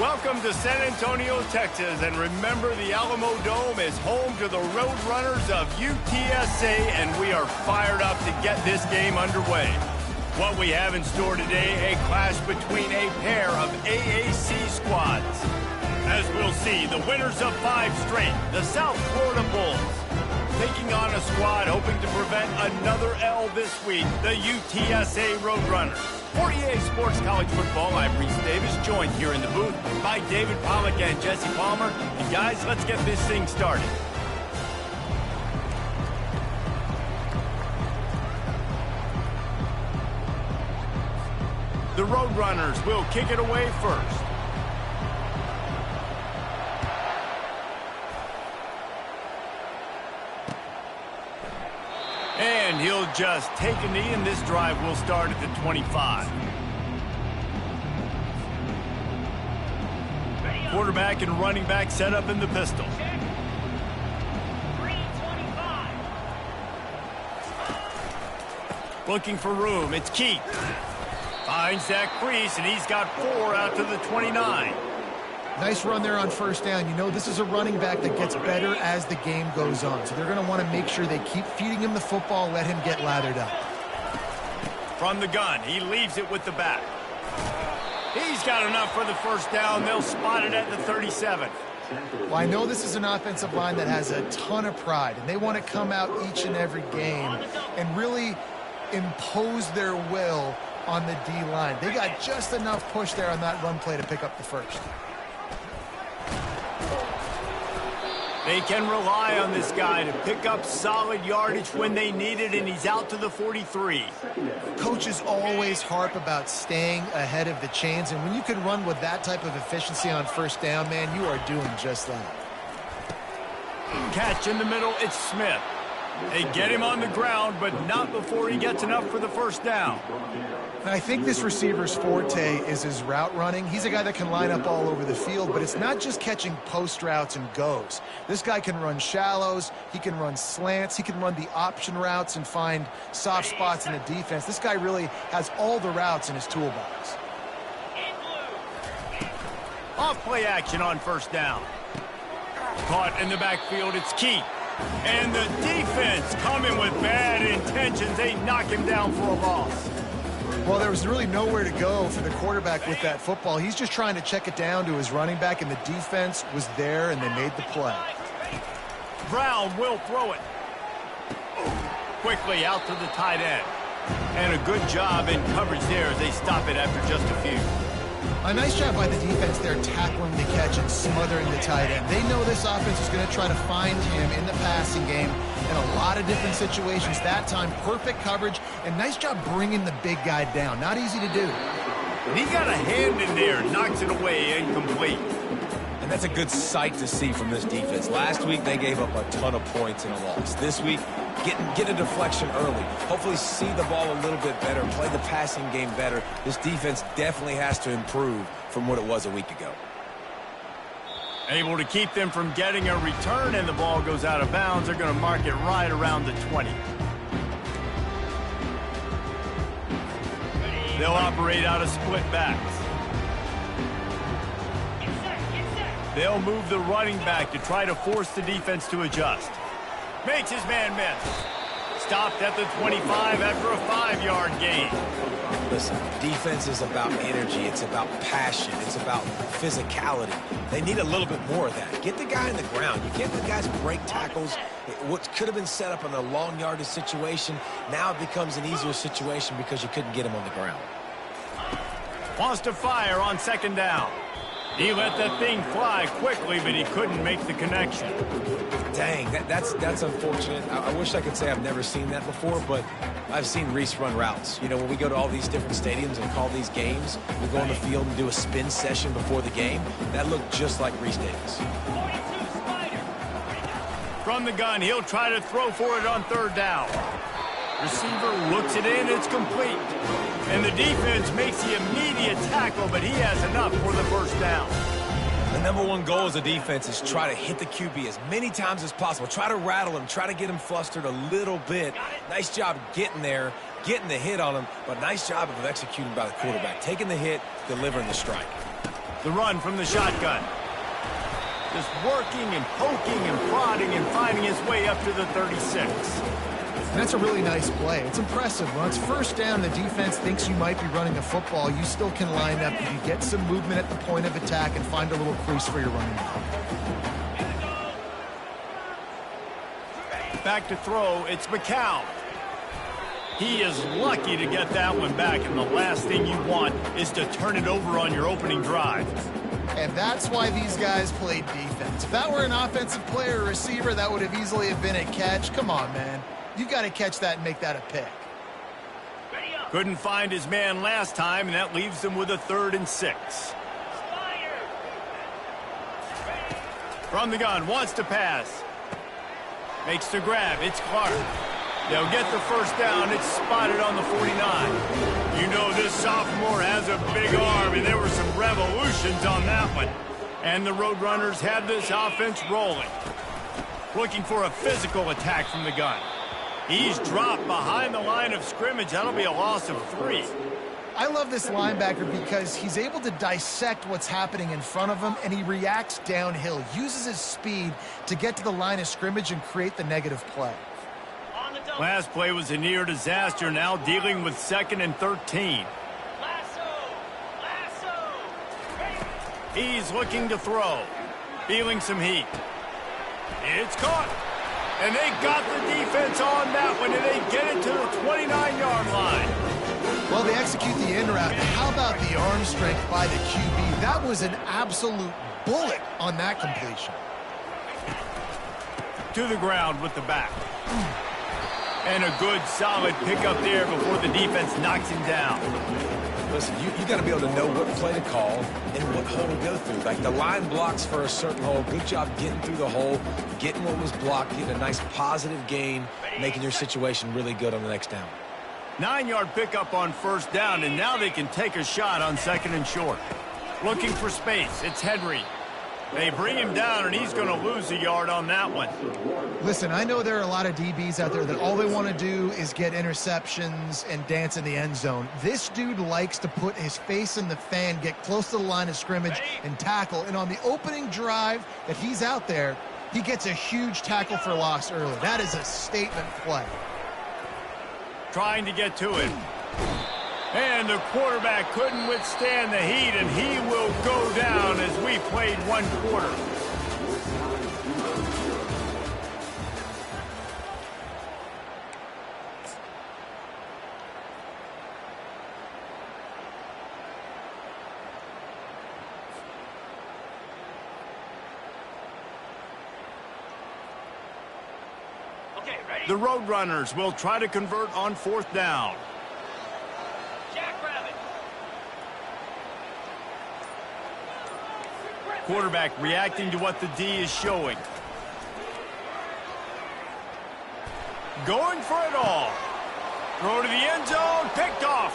Welcome to San Antonio, Texas, and remember the Alamo Dome is home to the Roadrunners of UTSA, and we are fired up to get this game underway. What we have in store today, a clash between a pair of AAC squads. As we'll see, the winners of 5 straight, the South Florida Bulls, taking on a squad hoping to prevent another L this week, the UTSA Roadrunners. For EA Sports College Football, I'm Reese Davis, joined here in the booth by David Pollack and Jesse Palmer. And guys, let's get this thing started. The Roadrunners will kick it away first. And he'll just take a knee, and this drive will start at the 25. Quarterback and running back set up in the pistol. Looking for room, it's Keith. Finds that crease, and he's got 4 out to the 29. Nice run there on first down. You know, this is a running back that gets better as the game goes on. So they're going to want to make sure they keep feeding him the football, let him get lathered up. From the gun, he leaves it with the back. He's got enough for the first down. They'll spot it at the 37. Well, I know this is an offensive line that has a ton of pride, and they want to come out each and every game and really impose their will on the D-line. They got just enough push there on that run play to pick up the first. They can rely on this guy to pick up solid yardage when they need it, and he's out to the 43. Coaches always harp about staying ahead of the chains, and when you can run with that type of efficiency on first down, man, you are doing just that. Catch in the middle, it's Smith. They get him on the ground, but not before he gets enough for the first down. And I think this receiver's forte is his route running. He's a guy that can line up all over the field, but it's not just catching post routes and goes. This guy can run shallows, he can run slants, he can run the option routes and find soft spots in the defense. This guy really has all the routes in his toolbox. Off play action on first down. Caught in the backfield, it's Keith. And the defense coming with bad intentions. They knock him down for a loss. Well, there was really nowhere to go for the quarterback with that football. He's just trying to check it down to his running back, and the defense was there, and they made the play. Brown will throw it. Quickly out to the tight end. And a good job in coverage there as they stop it after just a few. A nice job by the defense there tackling the catch and smothering the tight end. They know this offense is going to try to find him in the passing game in a lot of different situations. That time, perfect coverage, and nice job bringing the big guy down. Not easy to do. And he got a hand in there, knocks it away, incomplete. And that's a good sight to see from this defense. Last week, they gave up a ton of points in a loss. This week, get a deflection early. Hopefully see the ball a little bit better, play the passing game better. This defense definitely has to improve from what it was a week ago. Able to keep them from getting a return, and the ball goes out of bounds. They're going to mark it right around the 20. They'll operate out of split backs. They'll move the running back to try to force the defense to adjust. Makes his man miss. Stopped at the 25 after a 5-yard gain. Listen, defense is about energy. It's about passion. It's about physicality. They need a little bit more of that. Get the guy in the ground. You can't let guys break tackles. What could have been set up in a long yardage situation, now it becomes an easier situation because you couldn't get him on the ground. Wants to fire on second down. He let that thing fly quickly, but he couldn't make the connection. Dang, that's unfortunate. I wish I could say I've never seen that before, but I've seen Reese run routes. You know, when we go to all these different stadiums and call these games, we go on the field and do a spin session before the game. That looked just like Reese Davis. From the gun, he'll try to throw for it on third down. Receiver looks it in, it's complete. And the defense makes the immediate tackle, but he has enough for the first down. The #1 goal as a defense is try to hit the QB as many times as possible. Try to rattle him, try to get him flustered a little bit. Nice job getting there, getting the hit on him, but nice job of executing by the quarterback. Taking the hit, delivering the strike. The run from the shotgun. Just working and poking and prodding and finding his way up to the 36. And that's a really nice play. It's impressive. When it's first down, the defense thinks you might be running a football. You still can line up. You can get some movement at the point of attack and find a little crease for your running back. Back to throw, it's McCown. He is lucky to get that one back, and the last thing you want is to turn it over on your opening drive. And that's why these guys played defense. If that were an offensive player or receiver, that would have easily have been a catch. Come on, man. You got to catch that and make that a pick. Couldn't find his man last time, and that leaves him with a 3rd and 6. From the gun, wants to pass. Makes the grab. It's Clark. They'll get the first down. It's spotted on the 49. You know this sophomore has a big arm, and there were some revolutions on that one. And the Roadrunners have this offense rolling. Looking for a physical attack from the gun. He's dropped behind the line of scrimmage. That'll be a loss of 3. I love this linebacker because he's able to dissect what's happening in front of him, and he reacts downhill, uses his speed to get to the line of scrimmage and create the negative play. Last play was a near disaster, now dealing with 2nd and 13. He's looking to throw, feeling some heat. It's caught, and they got the defense on that one, and they get it to the 29-yard line. Well, they execute the in route. How about the arm strength by the QB? That was an absolute bullet on that completion. To the ground with the back. And a good, solid pickup there before the defense knocks him down. Listen, you got to be able to know what play to call and what hole to go through. Like the line blocks for a certain hole. Good job getting through the hole, getting what was blocked, getting a nice positive gain, making your situation really good on the next down. 9-yard pickup on first down, and now they can take a shot on 2nd and short. Looking for space. It's Henry. They bring him down, and he's going to lose a yard on that one. Listen, I know there are a lot of DBs out there that all they want to do is get interceptions and dance in the end zone. This dude likes to put his face in the fan, get close to the line of scrimmage, and tackle. And on the opening drive that he's out there, he gets a huge tackle for loss early. That is a statement play. Trying to get to him. And the quarterback couldn't withstand the heat, and he will go down as we played 1 quarter. Okay, ready? The Roadrunners will try to convert on 4th down. Quarterback reacting to what the D is showing. Going for it all. Throw to the end zone, picked off.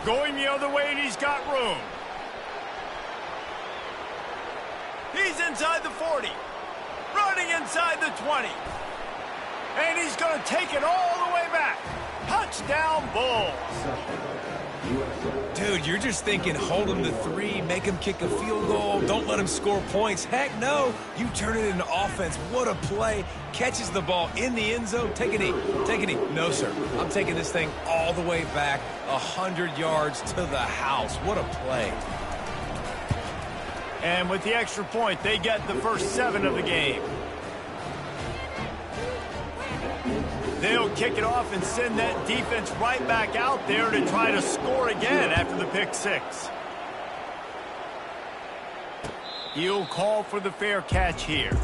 Going the other way, and he's got room. He's inside the 40. Running inside the 20. And he's going to take it all the way back. Touchdown, Bulls. Dude, you're just thinking hold him to 3, make him kick a field goal, don't let him score points. Heck no, you turn it into offense. What a play. Catches the ball in the end zone. Take a knee. Take a knee. No, sir. I'm taking this thing all the way back 100 yards to the house. What a play. And with the extra point, they get the first 7 of the game. They'll kick it off and send that defense right back out there to try to score again after the pick 6. He'll call for the fair catch here.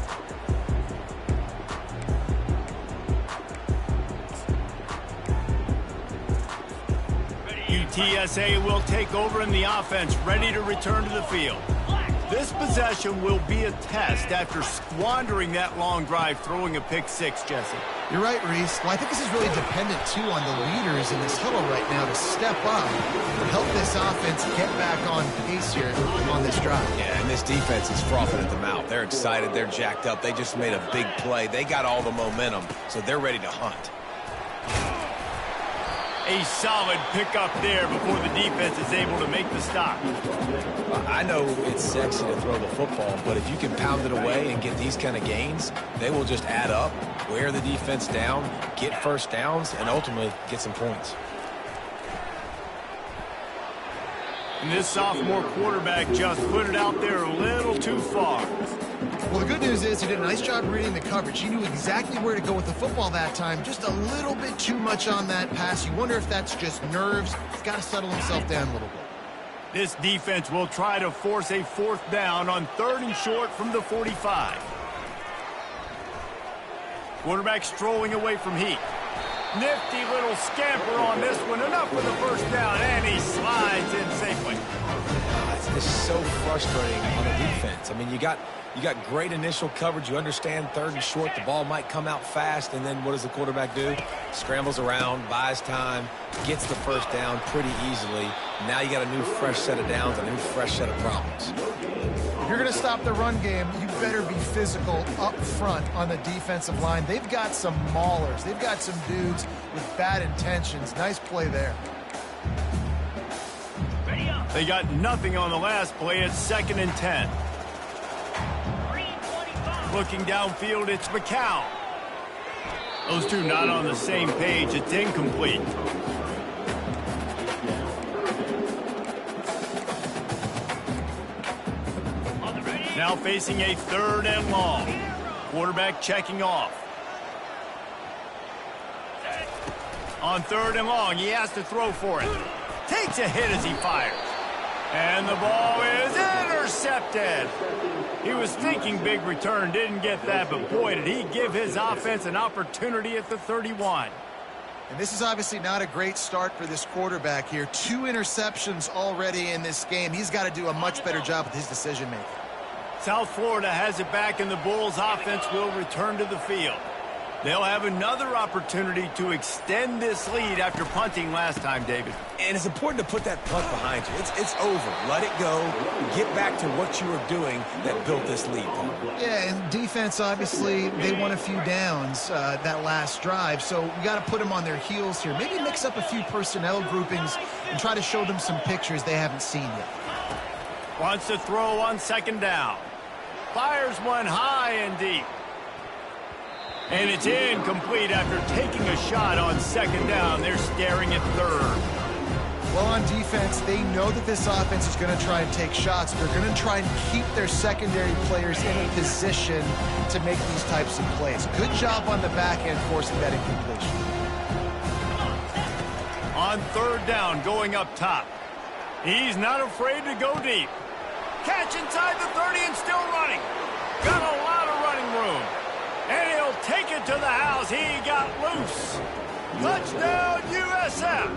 UTSA will take over in the offense, ready to return to the field. This possession will be a test after squandering that long drive, throwing a pick 6, Jesse. You're right, Reese. Well, I think this is really dependent, too, on the leaders in this huddle right now to step up and help this offense get back on pace here on this drive. Yeah, and this defense is frothing at the mouth. They're excited. They're jacked up. They just made a big play. They got all the momentum, so they're ready to hunt. A solid pickup there before the defense is able to make the stop. I know it's sexy to throw the football, but if you can pound it away and get these kind of gains, they will just add up, wear the defense down, get first downs, and ultimately get some points. And this sophomore quarterback just put it out there a little too far. Well, the good news is he did a nice job reading the coverage. He knew exactly where to go with the football that time. Just a little bit too much on that pass. You wonder if that's just nerves. He's got to settle himself down a little bit. This defense will try to force a 4th down on 3rd and short from the 45. Quarterback strolling away from Heat. Nifty little scamper on this one. Enough for the 1st down, and he slides in safely. It's so frustrating on the defense. I mean, you got great initial coverage. You understand 3rd and short, the ball might come out fast, and then what does the quarterback do? Scrambles around, buys time, gets the 1st down pretty easily. Now you got a new fresh set of downs, a new fresh set of problems. If you're going to stop the run game, you better be physical up front on the defensive line. They've got some maulers. They've got some dudes with bad intentions. Nice play there. They got nothing on the last play. It's 2nd and 10. Looking downfield, it's McCown. Those two not on the same page. It's incomplete. Now facing a 3rd and long. Quarterback checking off. On 3rd and long, he has to throw for it. Takes a hit as he fires. And the ball is intercepted. He was thinking big return, didn't get that, but boy, did he give his offense an opportunity at the 31. And this is obviously not a great start for this quarterback here. 2 interceptions already in this game. He's got to do a much better job with his decision-making. South Florida has it back, and the Bulls' offense will return to the field. They'll have another opportunity to extend this lead after punting last time, David. And it's important to put that punt behind you. It's over. Let it go. Get back to what you were doing that built this lead. Yeah, and defense, obviously, they won a few downs that last drive, so we got to put them on their heels here. Maybe mix up a few personnel groupings and try to show them some pictures they haven't seen yet. Wants to throw on 2nd down. Fires one high and deep. And it's incomplete after taking a shot on 2nd down. They're staring at 3rd. Well, on defense, they know that this offense is going to try and take shots. They're going to try and keep their secondary players in a position to make these types of plays. Good job on the back end forcing that incompletion. On 3rd down, going up top. He's not afraid to go deep. Catch inside the 30 and still running. Got a lot of running room. And he'll take it to the house. He got loose. Touchdown, USF.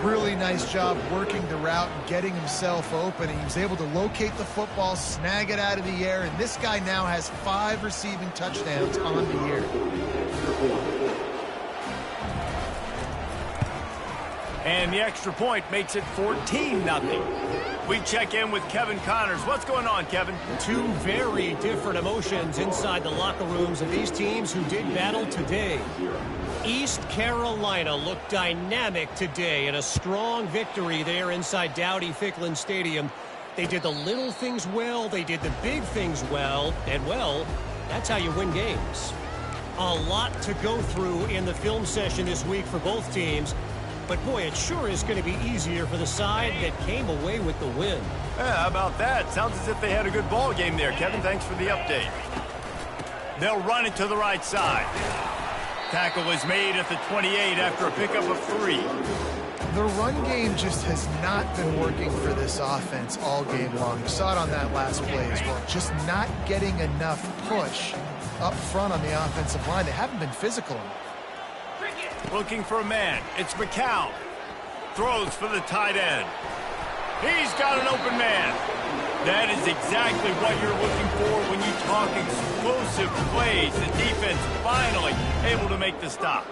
Really nice job working the route and getting himself open. He was able to locate the football, snag it out of the air, and this guy now has 5 receiving touchdowns on the year. And the extra point makes it 14-0. We check in with Kevin Connors. What's going on, Kevin? 2 very different emotions inside the locker rooms of these teams who did battle today. East Carolina looked dynamic today in a strong victory there inside Dowdy-Ficklin Stadium. They did the little things well, they did the big things well, and well, that's how you win games. A lot to go through in the film session this week for both teams. But, boy, it sure is going to be easier for the side that came away with the win. Yeah, how about that? Sounds as if they had a good ball game there, Kevin. Thanks for the update. They'll run it to the right side. Tackle is made at the 28 after a pickup of 3. The run game just has not been working for this offense all game long. You saw it on that last play as well. Just not getting enough push up front on the offensive line. They haven't been physical enough. Looking for a man. It's McCown. Throws for the tight end. He's got an open man. That is exactly what you're looking for when you talk explosive plays. The defense finally able to make the stop.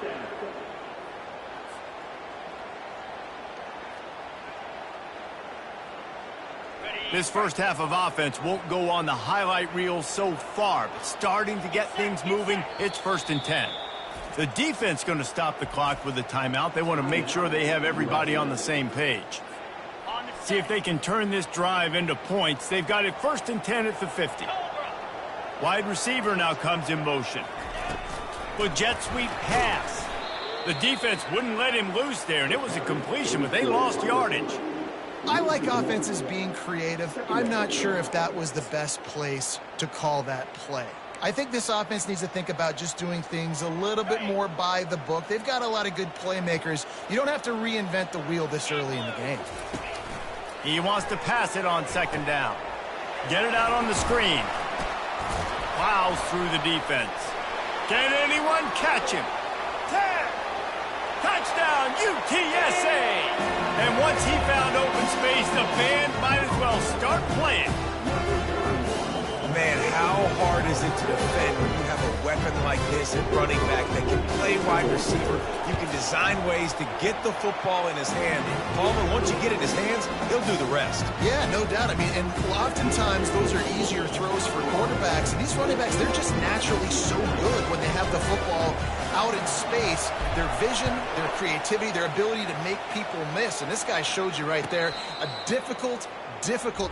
This first half of offense won't go on the highlight reel so far, but starting to get things moving, it's 1st and 10. The defense going to stop the clock with a timeout. They want to make sure they have everybody on the same page. See if they can turn this drive into points. They've got it 1st and 10 at the 50. Wide receiver now comes in motion. With jet sweep pass. The defense wouldn't let him loose there, and it was a completion, but they lost yardage. I like offenses being creative. I'm not sure if that was the best place to call that play. I think this offense needs to think about just doing things a little bit more by the book. They've got a lot of good playmakers. You don't have to reinvent the wheel this early in the game. He wants to pass it on 2nd down. Get it out on the screen. Plows through the defense. Can anyone catch him? 10. Touchdown, UTSA! And once he found open space, the band might as well start playing. Man, how hard is it to defend when you have a weapon like this at running back that can play wide receiver? You can design ways to get the football in his hand. Palmer, once you get it in his hands, he'll do the rest. Yeah, no doubt. I mean, and oftentimes those are easier throws for quarterbacks. And these running backs, they're just naturally so good when they have the football out in space. Their vision, their creativity, their ability to make people miss. And this guy showed you right there, a difficult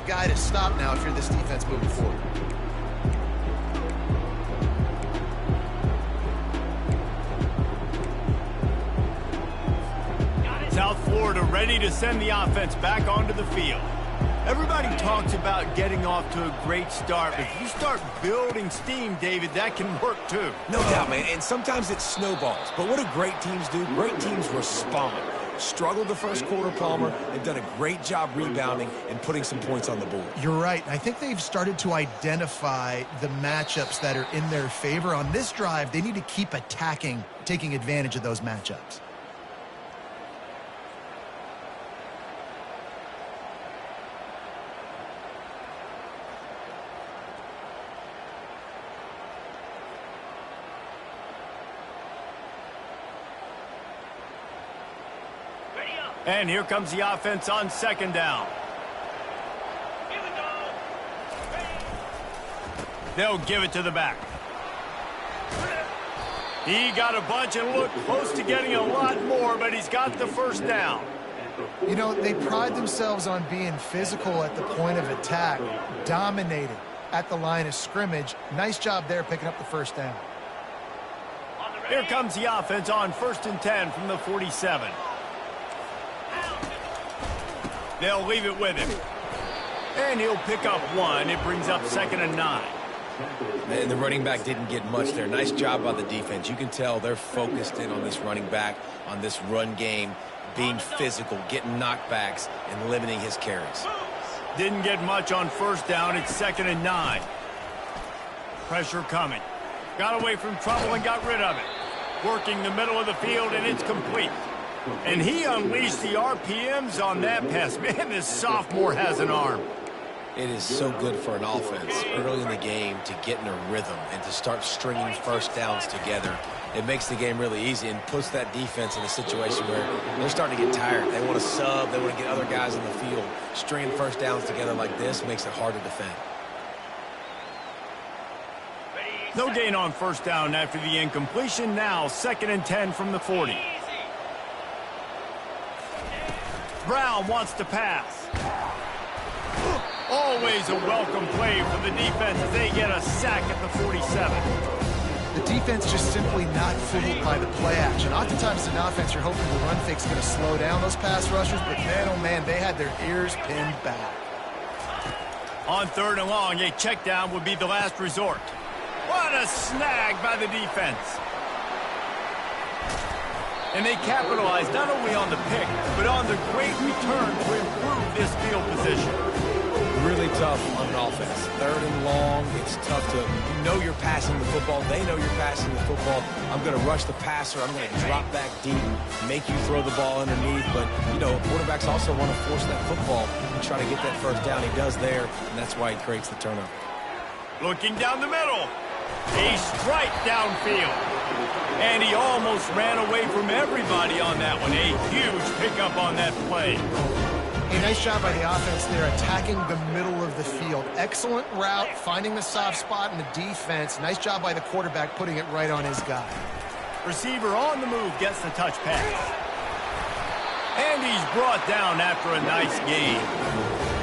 guy to stop now if you're this defense moving forward. South Florida ready to send the offense back onto the field. Everybody talks about getting off to a great start, but if you start building steam, David, that can work too. No doubt, man, and sometimes it snowballs. But what do great teams do? Great teams respond. Struggled the first quarter, Palmer. They've done a great job rebounding and putting some points on the board. You're right. I think they've started to identify the matchups that are in their favor. On this drive, they need to keep attacking, taking advantage of those matchups. And here comes the offense on 2nd down. Here we go. They'll give it to the back. He got a bunch and looked close to getting a lot more, but he's got the 1st down. You know, they pride themselves on being physical at the point of attack, dominating at the line of scrimmage. Nice job there picking up the 1st down. Here comes the offense on 1st and 10 from the 47. They'll leave it with him. And he'll pick up 1. It brings up 2nd and 9. And the running back didn't get much there. Nice job by the defense. You can tell they're focused in on this running back, on this run game, being physical, getting knockbacks, and limiting his carries. Didn't get much on 1st down. It's 2nd and 9. Pressure coming. Got away from trouble and got rid of it. Working the middle of the field, and it's complete. And he unleashed the RPMs on that pass. Man, this sophomore has an arm. It is so good for an offense early in the game to get in a rhythm and to start stringing 1st downs together. It makes the game really easy and puts that defense in a situation where they're starting to get tired. They want to sub. They want to get other guys in the field. Stringing 1st downs together like this makes it hard to defend. No gain on 1st down after the incompletion. Now 2nd and 10 from the 40. Brown wants to pass. Always a welcome play for the defense as they get a sack at the 47. The defense just simply not fooled by the play action. Oftentimes in offense, you're hoping the run fake's going to slow down those pass rushers, but man, oh man, they had their ears pinned back. On 3rd and long, a check down would be the last resort. What a snag by the defense. And they capitalized not only on the pick, but on the great return to improve this field position. Really tough on an offense. 3rd and long, it's tough to, you know you're passing the football. They know you're passing the football. I'm going to rush the passer. I'm going to drop back deep, make you throw the ball underneath. But, you know, quarterbacks also want to force that football and try to get that 1st down. He does there, and that's why he creates the turnover. Looking down the middle. A strike downfield. And he almost ran away from everybody on that one. A huge pickup on that play. A nice job by the offense there, attacking the middle of the field. Excellent route, finding the soft spot in the defense. Nice job by the quarterback putting it right on his guy. Receiver on the move gets the touch pass. And he's brought down after a nice gain.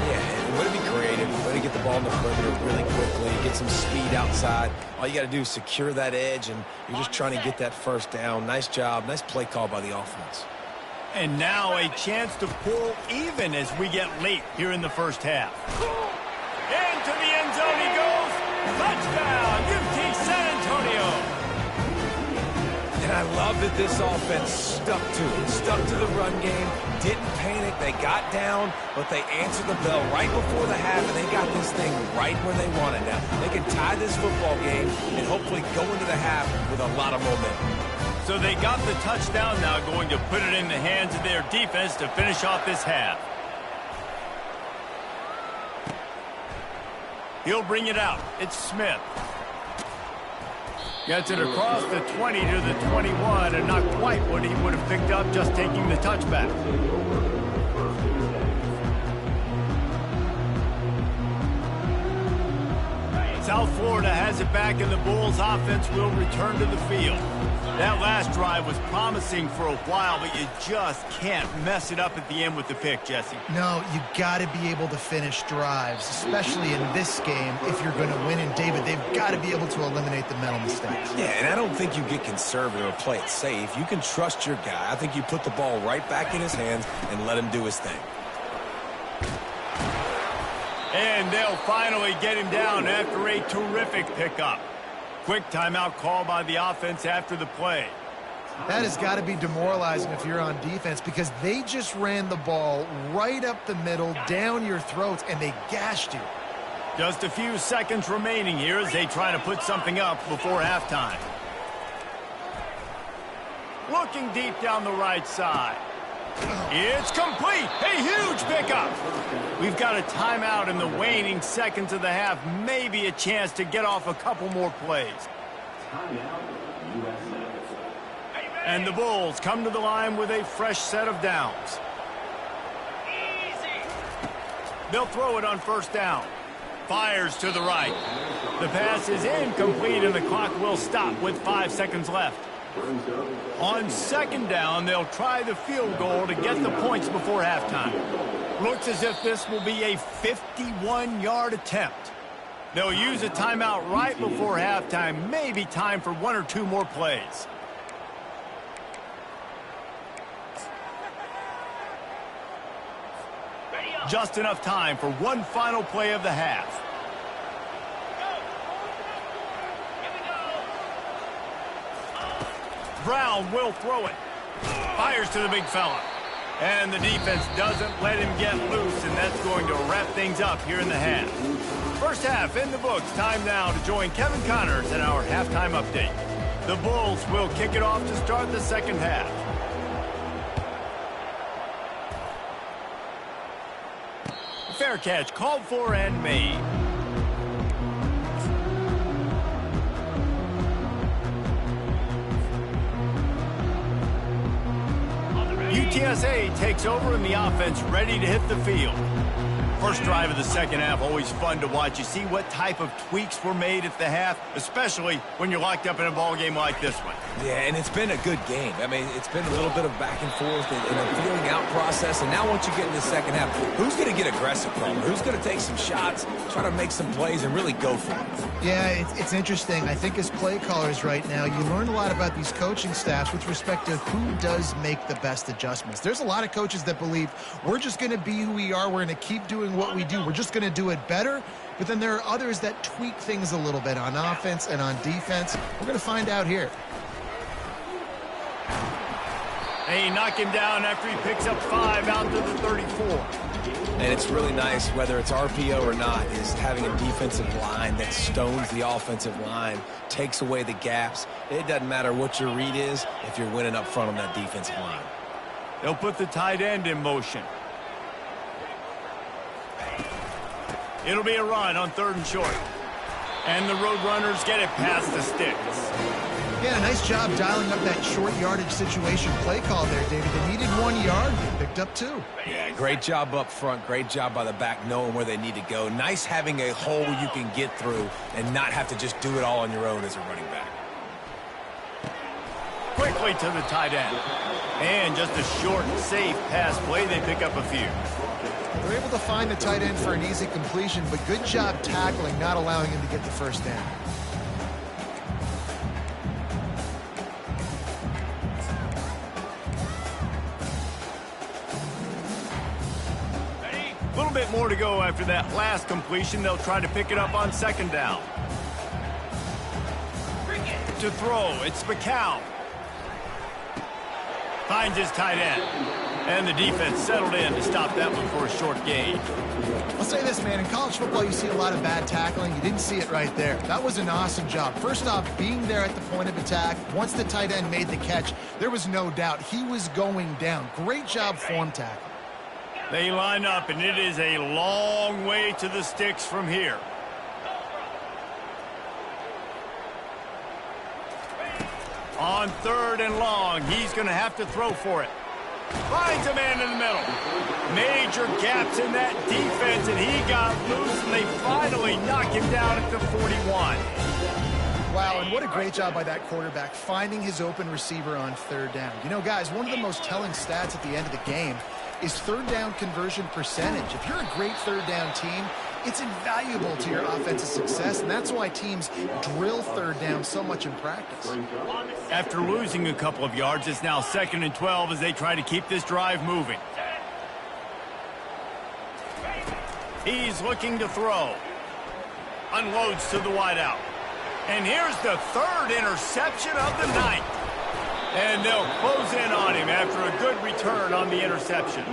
Yeah, and way to be creative, way to get the ball in the perimeter really quickly, get some speed outside. All you got to do is secure that edge, and you're just trying to get that first down. Nice job, nice play call by the offense. And now a chance to pull even as we get late here in the first half. Into the end zone he goes. Touchdown, UT San Antonio. And I love that this offense stuck to it, stuck to the run game, didn't panic, they got down, but they answered the bell right before the half, and they got this thing right where they wanted. Now, they can tie this football game and hopefully go into the half with a lot of momentum. So they got the touchdown, now going to put it in the hands of their defense to finish off this half. He'll bring it out. It's Smith. Gets it across the 20 to the 21, and not quite what he would have picked up just taking the touchback. South Florida has it back, and the Bulls offense will return to the field. That last drive was promising for a while, but you just can't mess it up at the end with the pick, Jesse. No, you got to be able to finish drives, especially in this game if you're going to win. And, David, they've got to be able to eliminate the mental mistakes. Yeah, and I don't think you get conservative or play it safe. You can trust your guy. I think you put the ball right back in his hands and let him do his thing. And they'll finally get him down after a terrific pickup. Quick timeout call by the offense after the play. That has got to be demoralizing if you're on defense, because they just ran the ball right up the middle, down your throats, and they gashed you. Just a few seconds remaining here as they try to put something up before halftime. Looking deep down the right side. It's complete. A huge pickup. We've got a timeout in the waning seconds of the half. Maybe a chance to get off a couple more plays. And the Bulls come to the line with a fresh set of downs. They'll throw it on first down. Fires to the right. The pass is incomplete, and the clock will stop with 5 seconds left. On second down, they'll try the field goal to get the points before halftime. Looks as if this will be a 51-yard attempt. They'll use a timeout right before halftime. Maybe time for 1 or 2 more plays. Just enough time for one final play of the half. Brown will throw it. Fires to the big fella. And the defense doesn't let him get loose, and that's going to wrap things up here in the half. First half in the books. Time now to join Kevin Connors in our halftime update. The Bulls will kick it off to start the second half. Fair catch called for and made. UTSA takes over, and the offense ready to hit the field. First drive of the second half, always fun to watch. You see what type of tweaks were made at the half, especially when you're locked up in a ball game like this one. Yeah, and it's been a good game. I mean, it's been a little bit of back and forth and a feeling out process. And now once you get in the second half, who's going to get aggressive from it? Who's going to take some shots, try to make some plays, and really go for it? Yeah, it's interesting. I think as play callers right now, you learn a lot about these coaching staffs with respect to who does make the best adjustments. There's a lot of coaches that believe we're just going to be who we are. We're going to keep doing what we do. We're just going to do it better. But then there are others that tweak things a little bit on offense and on defense. We're going to find out here. They knock him down after he picks up 5 out to the 34. And it's really nice, whether it's RPO or not, is having a defensive line that stones the offensive line, takes away the gaps. It doesn't matter what your read is if you're winning up front on that defensive line. They'll put the tight end in motion. It'll be a run on 3rd and short. And the Roadrunners get it past the sticks. Yeah, nice job dialing up that short yardage situation play call there, David. They needed 1 yard. They picked up 2. Yeah, great job up front. Great job by the back knowing where they need to go. Nice having a hole you can get through and not have to just do it all on your own as a running back. quickly to the tight end. And just a short, safe pass play. They pick up a few. They're able to find the tight end for an easy completion, but good job tackling, not allowing him to get the first down. A little bit more to go after that last completion. They'll try to pick it up on second down. To throw, it's McCown. Finds his tight end. And the defense settled in to stop that one for a short gain. I'll say this, man. In college football, you see a lot of bad tackling. You didn't see it right there. That was an awesome job. First off, being there at the point of attack. Once the tight end made the catch, there was no doubt he was going down. Great job form tackling. They line up, and it is a long way to the sticks from here. On third and long, he's going to have to throw for it. Finds a man in the middle. Major gaps in that defense, and he got loose, and they finally knock him down at the 41. Wow, and what a great job by that quarterback, finding his open receiver on third down. You know, guys, one of the most telling stats at the end of the game is third down conversion percentage. If you're a great third down team, it's invaluable to your offensive success, and that's why teams drill third down so much in practice. After losing a couple of yards, it's now 2nd and 12 as they try to keep this drive moving. He's looking to throw. Unloads to the wideout. And here's the third interception of the night. And they'll close in on him after a good return on the interception.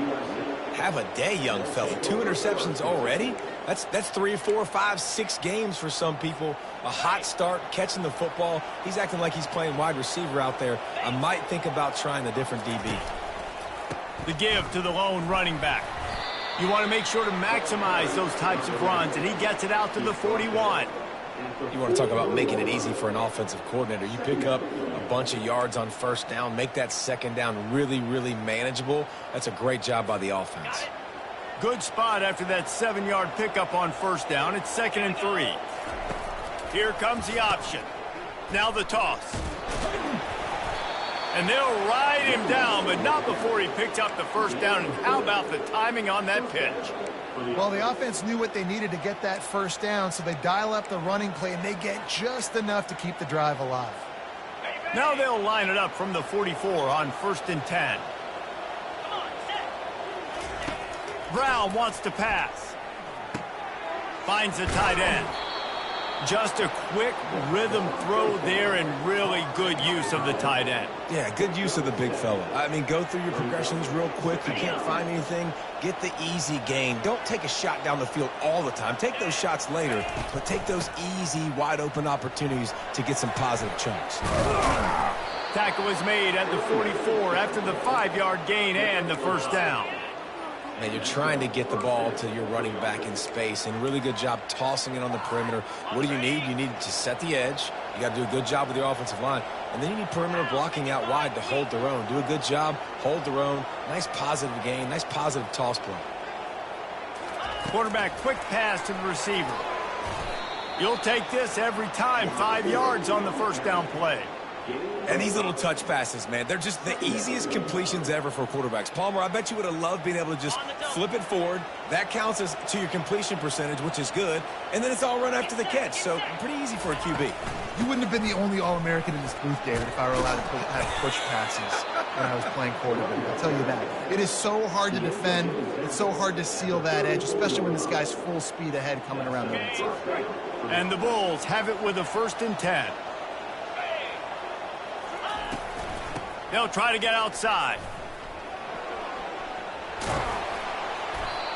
Have a day, young fella. 2 interceptions already? That's 3, 4, 5, 6 games for some people. A hot start, catching the football. He's acting like he's playing wide receiver out there. I might think about trying a different DB. The give to the lone running back. You want to make sure to maximize those types of runs, and he gets it out to the 41. You want to talk about making it easy for an offensive coordinator. You pick up a bunch of yards on first down, make that second down really, really manageable. That's a great job by the offense. Good spot after that 7-yard pickup on first down. It's 2nd and 3. Here comes the option. Now the toss. And they'll ride him down, but not before he picked up the first down. And how about the timing on that pitch? Well, the offense knew what they needed to get that first down, so they dial up the running play, and they get just enough to keep the drive alive. Now they'll line it up from the 44 on 1st and 10. Brown wants to pass. Finds the tight end. Just a quick rhythm throw there and really good use of the tight end. Yeah, good use of the big fella. I mean, go through your progressions real quick. You can't find anything. Get the easy gain. Don't take a shot down the field all the time. Take those shots later, but take those easy, wide-open opportunities to get some positive chunks. Tackle is made at the 44 after the 5-yard gain and the first down. Man, you're trying to get the ball to your running back in space, and really good job tossing it on the perimeter. What do you need? You need to set the edge. You got to do a good job with your offensive line. And then you need perimeter blocking out wide to hold their own. Do a good job, hold their own. Nice positive gain, nice positive toss play. Quarterback, quick pass to the receiver. You'll take this every time. 5 yards on the first down play. And these little touch passes, man, they're just the easiest completions ever for quarterbacks. Palmer, I bet you would have loved being able to just flip it forward. That counts as to your completion percentage, which is good. And then it's all run after the catch, so pretty easy for a QB. You wouldn't have been the only All-American in this booth, David, if I were allowed to have push passes when I was playing quarterback. I'll tell you that. It is so hard to defend. It's so hard to seal that edge, especially when this guy's full speed ahead coming around the outside. And the Bulls have it with a 1st and 10. They'll try to get outside.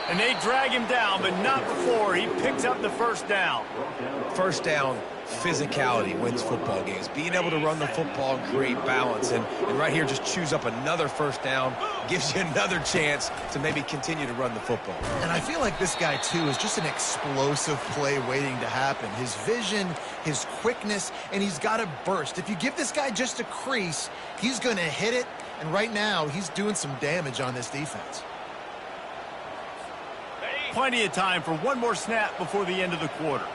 And they drag him down, but not before he picks up the first down. First down, physicality wins football games. Being able to run the football and create balance. And right here, just choose up another first down. Gives you another chance to maybe continue to run the football. And I feel like this guy, too, is just an explosive play waiting to happen. His vision, his quickness, and he's got a burst. If you give this guy just a crease, he's going to hit it. And right now, he's doing some damage on this defense. Plenty of time for one more snap before the end of the quarter.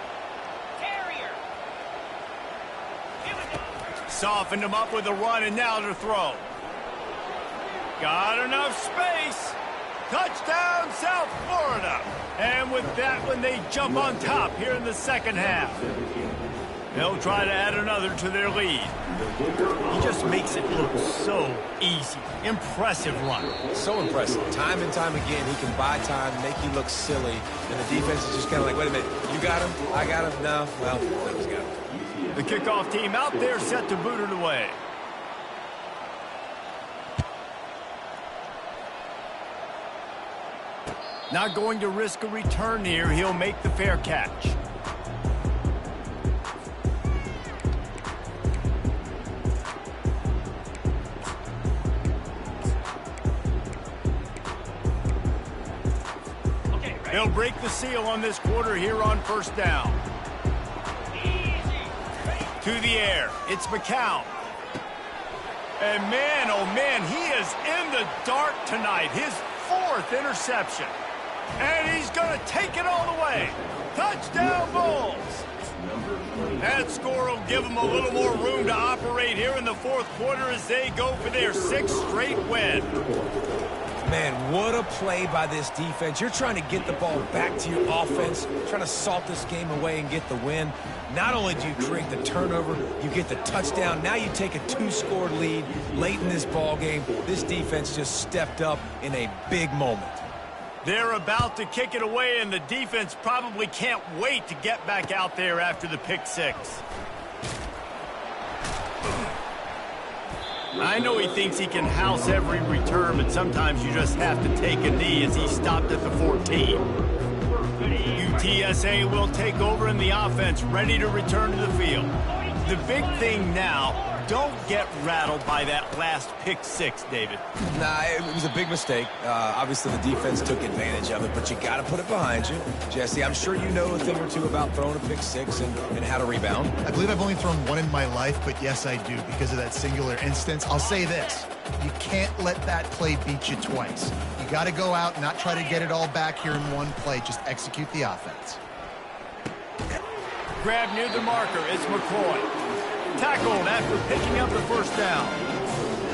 softened him up with a run, and now to throw. Got enough space. Touchdown, South Florida. And with that one, they jump on top here in the second half. They'll try to add another to their lead. He just makes it look so easy. Impressive run. So impressive. Time and time again, he can buy time, make you look silly, and the defense is just kind of like, wait a minute, you got him? I got him? No. Well, he's got him. The kickoff team out there set to boot it away. Not going to risk a return here. He'll make the fair catch. They'll break the seal on this quarter here on first down. To the air. It's McCown. And man, oh man, he is in the dark tonight. His 4th interception. And he's going to take it all the way. Touchdown, Bulls. That score will give them a little more room to operate here in the 4th quarter as they go for their 6th straight win. Man, what a play by this defense. You're trying to get the ball back to your offense, trying to salt this game away and get the win. Not only do you create the turnover, you get the touchdown. Now you take a 2-score lead late in this ball game. This defense just stepped up in a big moment. They're about to kick it away, and the defense probably can't wait to get back out there after the pick 6. I know he thinks he can house every return, but sometimes you just have to take a knee as he stopped at the 14. UTSA will take over in the offense, ready to return to the field. The big thing now, don't get rattled by that last pick 6, David. Nah, it was a big mistake. Obviously, the defense took advantage of it, but you got to put it behind you. Jesse, I'm sure you know a thing or two about throwing a pick 6 and how to rebound. I believe I've only thrown one in my life, but yes, I do because of that singular instance. I'll say this. You can't let that play beat you twice. You got to go out and not try to get it all back here in one play. Just execute the offense. Grab near the marker. It's McCoy. Tackled after picking up the first down.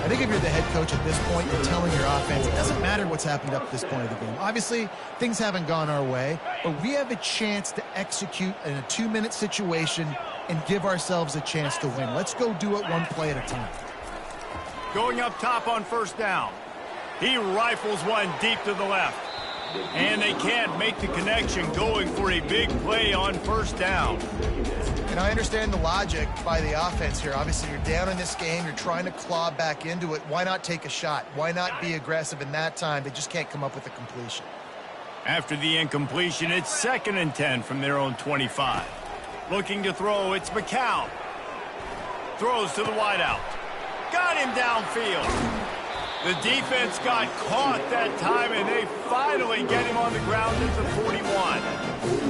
I think if you're the head coach at this point, you're telling your offense, it doesn't matter what's happened up to this point of the game. Obviously, things haven't gone our way, but we have a chance to execute in a 2-minute situation and give ourselves a chance to win. Let's go do it one play at a time. Going up top on first down. He rifles one deep to the left. And they can't make the connection, going for a big play on first down. And I understand the logic by the offense here. Obviously, you're down in this game. You're trying to claw back into it. Why not take a shot? Why not be aggressive in that time? They just can't come up with a completion. After the incompletion, it's 2nd and 10 from their own 25. Looking to throw, it's McCown. Throws to the wideout. Got him downfield. The defense got caught that time, and they finally get him on the ground at the 41.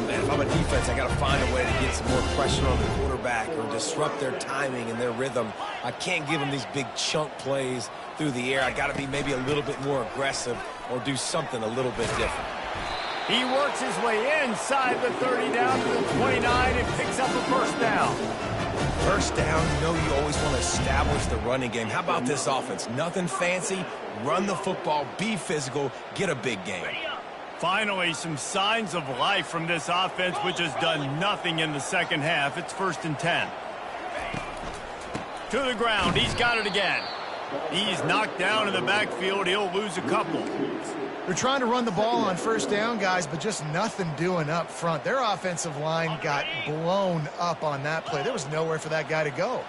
Man, if I'm a defense, I got to find a way to get some more pressure on the quarterback or disrupt their timing and their rhythm. I can't give them these big chunk plays through the air. I got to be maybe a little bit more aggressive or do something a little bit different. He works his way inside the 30 down to the 29 and picks up a first down. First down, you know you always want to establish the running game. How about this offense? Nothing fancy. Run the football, be physical, get a big game. Finally, some signs of life from this offense, which has done nothing in the second half. It's 1st and 10. To the ground. He's got it again. He's knocked down in the backfield. He'll lose a couple. They're trying to run the ball on first down, guys, but just nothing doing up front. Their offensive line got blown up on that play. There was nowhere for that guy to go.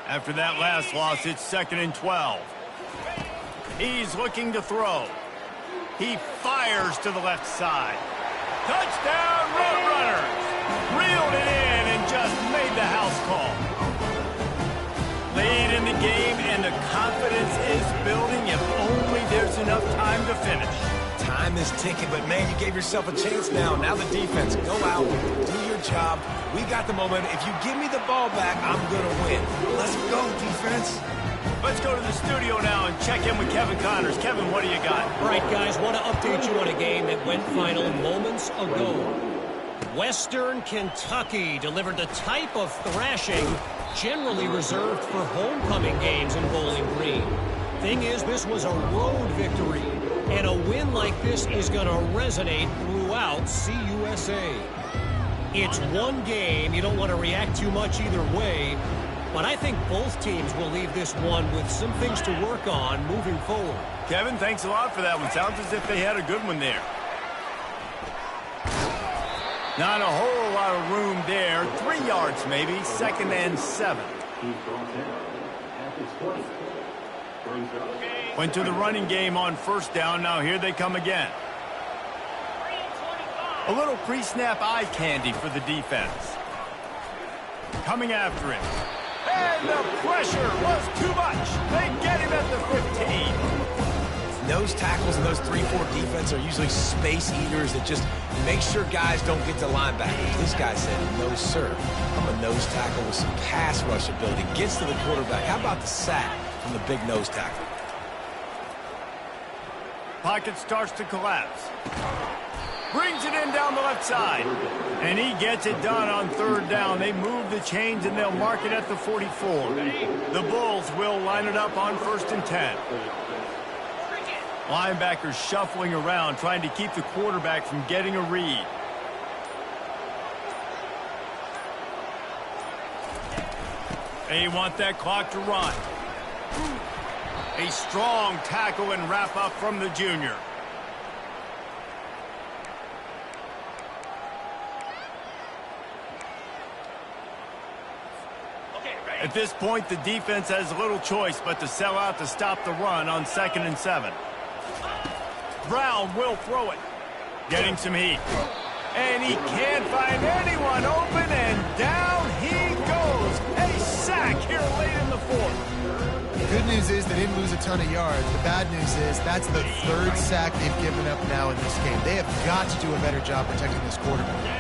After that last loss, it's 2nd and 12. He's looking to throw. He fires to the left side. Touchdown, Roadrunners! Reeled it in and just made the house call. Late in the game, and the confidence is building if only there's enough time to finish. Time is ticking, but man, you gave yourself a chance now. Now the defense, go out, do your job. We got the momentum. If you give me the ball back, I'm going to win. Let's go, defense. Let's go to the studio now and check in with Kevin Connors. Kevin, what do you got? All right, guys, want to update you on a game that went final moments ago. Western Kentucky delivered the type of thrashing generally reserved for homecoming games in Bowling Green. Thing is, this was a road victory, and a win like this is going to resonate throughout CUSA. It's one game. You don't want to react too much either way, but I think both teams will leave this one with some things to work on moving forward. Kevin, thanks a lot for that one. Sounds as if they had a good one there. Not a whole lot of room there. 3 yards maybe. 2nd and 7. Went to the running game on 1st down. Now here they come again. A little pre-snap eye candy for the defense. Coming after him. And the pressure was too much. They get him at the 15. Nose tackles and those 3-4 defense are usually space eaters that just make sure guys don't get to linebackers. This guy said, no, sir. I'm a nose tackle with some pass rush ability. Gets to the quarterback. How about the sack from the big nose tackle? Pocket starts to collapse. Brings it in down the left side. And he gets it done on 3rd down. They move the chains and they'll mark it at the 44. The Bulls will line it up on 1st and 10. Linebackers shuffling around, trying to keep the quarterback from getting a read. They want that clock to run. A strong tackle and wrap up from the junior. At this point, the defense has little choice but to sell out to stop the run on 2nd and 7. Brown will throw it. Getting some heat. And he can't find anyone open, and down he goes. A sack here late in the 4th. The good news is they didn't lose a ton of yards. The bad news is that's the 3rd sack they've given up now in this game. They have got to do a better job protecting this quarterback.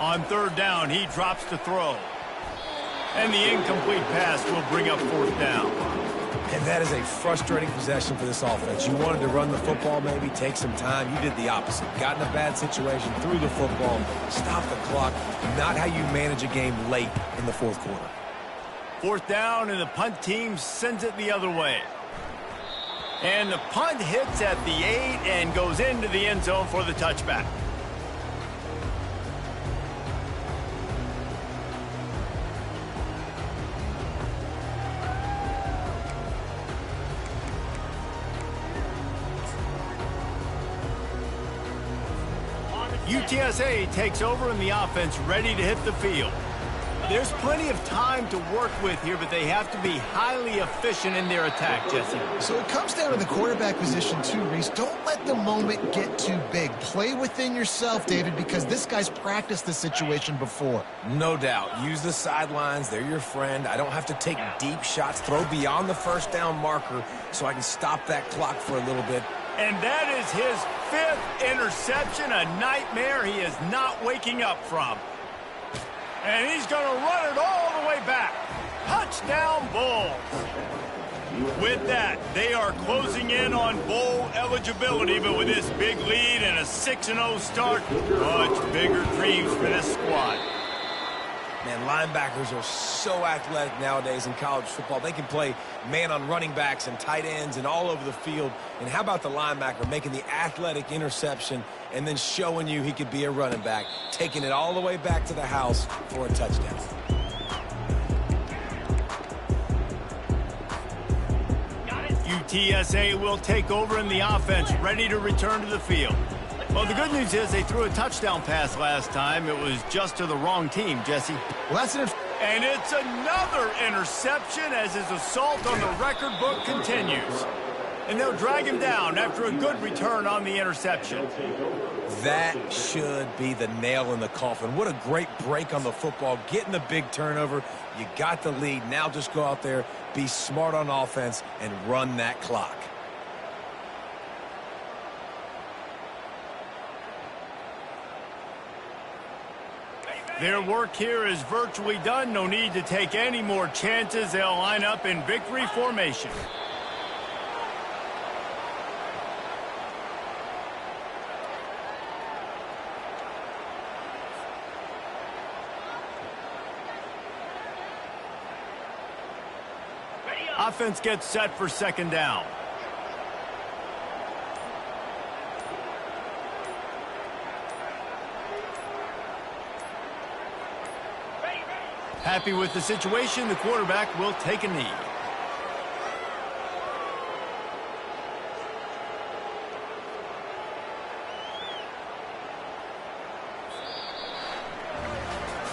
On 3rd down, he drops to throw. And the incomplete pass will bring up 4th down. And that is a frustrating possession for this offense. You wanted to run the football, maybe take some time. You did the opposite. Got in a bad situation, threw the football, stopped the clock. Not how you manage a game late in the 4th quarter. 4th down, and the punt team sends it the other way. And the punt hits at the 8 and goes into the end zone for the touchback. UTSA takes over in the offense, ready to hit the field. There's plenty of time to work with here, but they have to be highly efficient in their attack, Jesse. So it comes down to the quarterback position too, Reese. Don't let the moment get too big. Play within yourself, David, because this guy's practiced this situation before. No doubt. Use the sidelines. They're your friend. I don't have to take deep shots. Throw beyond the 1st down marker so I can stop that clock for a little bit. And that is his 5th interception, a nightmare he is not waking up from. And he's going to run it all the way back. Touchdown, Bulls. With that, they are closing in on bowl eligibility, but with this big lead and a 6-0 start, much bigger dreams for this squad. Man, linebackers are so athletic nowadays in college football. They can play man on running backs and tight ends and all over the field. And how about the linebacker making the athletic interception and then showing you he could be a running back, taking it all the way back to the house for a touchdown. UTSA will take over in the offense, ready to return to the field. Well, the good news is they threw a touchdown pass last time. It was just to the wrong team, Jesse. Well, that's an and it's another interception as his assault on the record book continues. And they'll drag him down after a good return on the interception. That should be the nail in the coffin. What a great break on the football. Getting the big turnover. You got the lead. Now just go out there, be smart on offense, and run that clock. Their work here is virtually done. No need to take any more chances. They'll line up in victory formation. Offense gets set for second down. Happy with the situation, the quarterback will take a knee.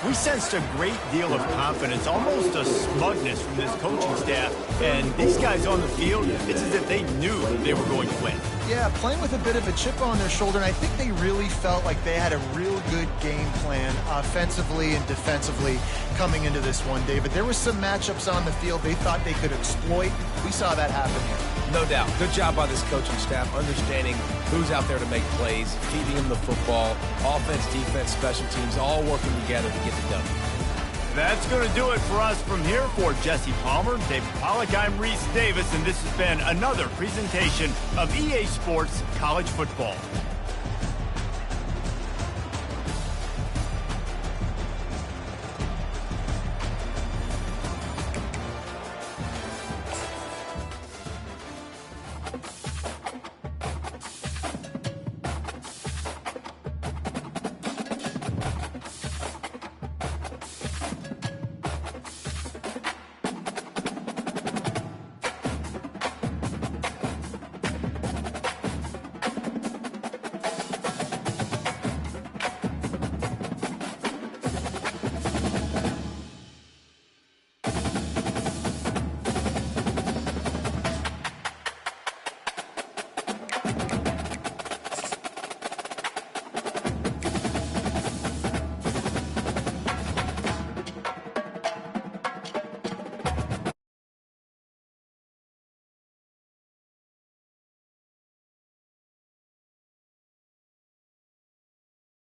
We sensed a great deal of confidence, almost a smugness from this coaching staff. And these guys on the field, it's as if they knew they were going to win. Yeah, playing with a bit of a chip on their shoulder, and I think they really felt like they had a real good game plan offensively and defensively coming into this one, David. There were some matchups on the field they thought they could exploit. We saw that happen here. No doubt. Good job by this coaching staff, understanding who's out there to make plays, feeding them the football, offense, defense, special teams, all working together to get the W. That's going to do it for us from here. For Jesse Palmer, David Pollack, I'm Reese Davis, and this has been another presentation of EA Sports College Football.